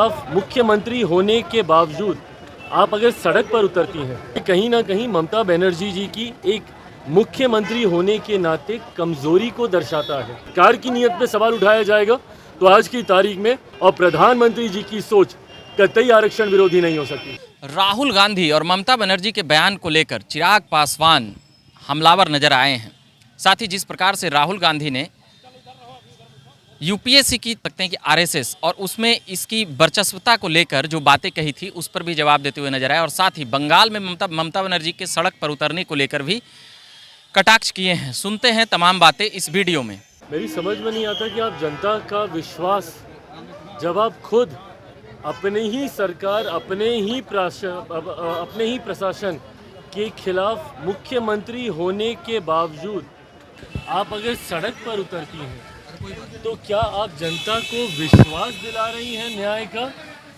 खिलाफ मुख्यमंत्री होने के बावजूद आप अगर सड़क पर उतरती हैं, कहीं ना कहीं ममता बनर्जी जी की एक मुख्यमंत्री होने के नाते कमजोरी को दर्शाता है। सरकार की नीयत पे सवाल उठाया जाएगा तो आज की तारीख में और प्रधानमंत्री जी की सोच कतई आरक्षण विरोधी नहीं हो सकती। राहुल गांधी और ममता बनर्जी के बयान को लेकर चिराग पासवान हमलावर नजर आए हैं। साथ ही जिस प्रकार से राहुल गांधी ने यूपीएससी की सकते हैं कि आरएसएस और उसमें इसकी वर्चस्वता को लेकर जो बातें कही थी उस पर भी जवाब देते हुए नजर आए, और साथ ही बंगाल में ममता बनर्जी के सड़क पर उतरने को लेकर भी कटाक्ष किए हैं। सुनते हैं तमाम बातें इस वीडियो में। मेरी समझ में नहीं आता कि आप जनता का विश्वास जब आप खुद अपने ही सरकार अपने ही प्रशासन के खिलाफ मुख्यमंत्री होने के बावजूद आप अगर सड़क पर उतरती हैं तो क्या आप जनता को विश्वास दिला रही हैं न्याय का,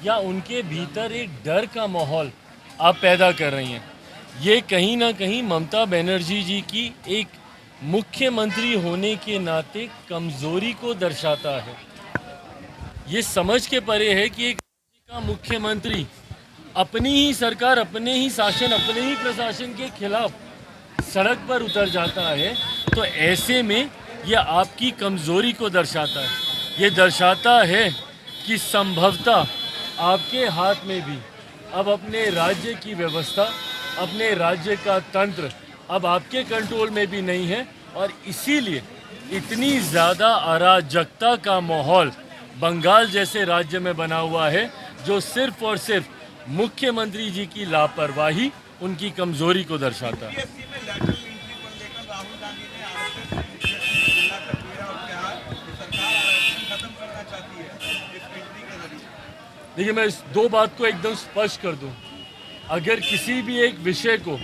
या उनके भीतर एक डर का माहौल आप पैदा कर रही हैं? ये कहीं ना कहीं ममता बनर्जी जी की एक मुख्यमंत्री होने के नाते कमजोरी को दर्शाता है। ये समझ के परे है कि एक राज्य का मुख्यमंत्री अपनी ही सरकार अपने ही शासन अपने ही प्रशासन के खिलाफ सड़क पर उतर जाता है, तो ऐसे में यह आपकी कमजोरी को दर्शाता है। ये दर्शाता है कि संभवतः आपके हाथ में भी अब अपने राज्य की व्यवस्था, अपने राज्य का तंत्र अब आपके कंट्रोल में भी नहीं है, और इसीलिए इतनी ज़्यादा अराजकता का माहौल बंगाल जैसे राज्य में बना हुआ है, जो सिर्फ और सिर्फ मुख्यमंत्री जी की लापरवाही उनकी कमजोरी को दर्शाता है। देखिए, मैं इस दो बात को एकदम स्पष्ट कर दूं। अगर किसी भी एक विषय को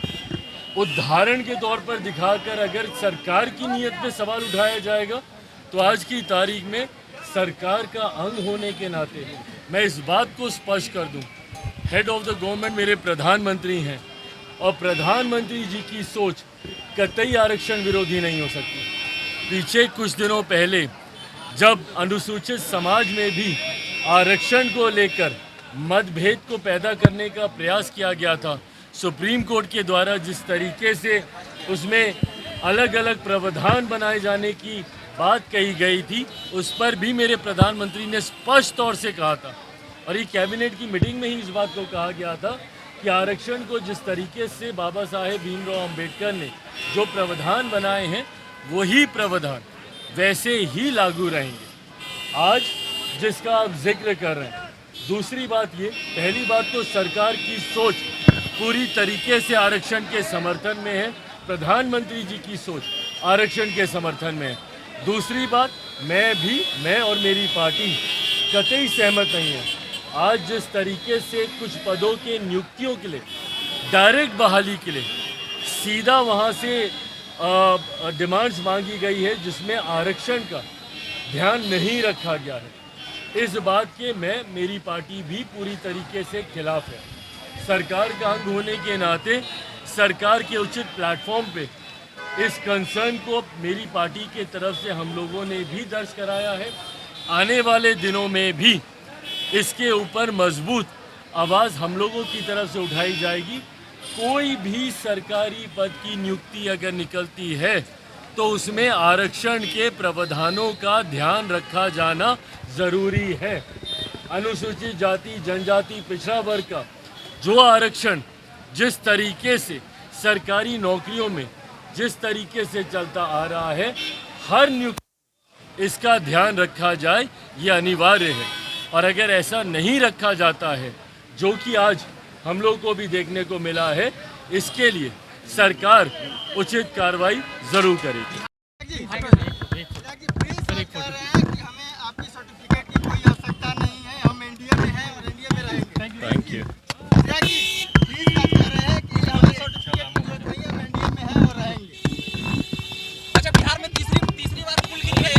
उदाहरण के तौर पर दिखाकर अगर सरकार की नीयत पे सवाल उठाया जाएगा तो आज की तारीख में सरकार का अंग होने के नाते मैं इस बात को स्पष्ट कर दूं, हेड ऑफ द गवर्नमेंट मेरे प्रधानमंत्री हैं, और प्रधानमंत्री जी की सोच कतई आरक्षण विरोधी नहीं हो सकती। पीछे कुछ दिनों पहले जब अनुसूचित समाज में भी आरक्षण को लेकर मतभेद को पैदा करने का प्रयास किया गया था, सुप्रीम कोर्ट के द्वारा जिस तरीके से उसमें अलग अलग प्रावधान बनाए जाने की बात कही गई थी, उस पर भी मेरे प्रधानमंत्री ने स्पष्ट तौर से कहा था, और ये कैबिनेट की मीटिंग में ही इस बात को कहा गया था कि आरक्षण को जिस तरीके से बाबा साहेब भीमराव अंबेडकर ने जो प्रावधान बनाए हैं वही प्रावधान वैसे ही लागू रहेंगे। आज जिसका आप जिक्र कर रहे हैं, दूसरी बात ये, पहली बात तो सरकार की सोच पूरी तरीके से आरक्षण के समर्थन में है, प्रधानमंत्री जी की सोच आरक्षण के समर्थन में है। दूसरी बात, मैं और मेरी पार्टी कतई सहमत नहीं है आज जिस तरीके से कुछ पदों के नियुक्तियों के लिए डायरेक्ट बहाली के लिए सीधा वहाँ से डिमांड्स मांगी गई है जिसमें आरक्षण का ध्यान नहीं रखा गया है। इस बात के मेरी पार्टी भी पूरी तरीके से खिलाफ है। सरकार का अंग होने के नाते सरकार के उचित प्लेटफॉर्म पे इस कंसर्न को मेरी पार्टी के तरफ से हम लोगों ने भी दर्ज कराया है। आने वाले दिनों में भी इसके ऊपर मजबूत आवाज़ हम लोगों की तरफ से उठाई जाएगी। कोई भी सरकारी पद की नियुक्ति अगर निकलती है तो उसमें आरक्षण के प्रावधानों का ध्यान रखा जाना ज़रूरी है। अनुसूचित जाति जनजाति पिछड़ा वर्ग का जो आरक्षण जिस तरीके से सरकारी नौकरियों में जिस तरीके से चलता आ रहा है, हर नियुक्ति इसका ध्यान रखा जाए, ये अनिवार्य है। और अगर ऐसा नहीं रखा जाता है, जो कि आज हम लोग को भी देखने को मिला है, इसके लिए सरकार उचित कार्रवाई जरूर करेगी। Thank you. अच्छा, बिहार में तीसरी बार पुल गिरी है,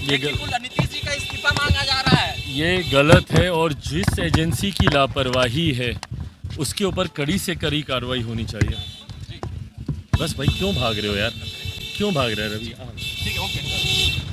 एक ही पुल नीतीश जी का इस्तीफा मांगा जा रहा है। ये गलत है, और जिस एजेंसी की लापरवाही है उसके ऊपर कड़ी से कड़ी कार्रवाई होनी चाहिए। बस भाई, क्यों भाग रहे हो यार, क्यों भाग रहे हो रवि? ठीक है, ओके।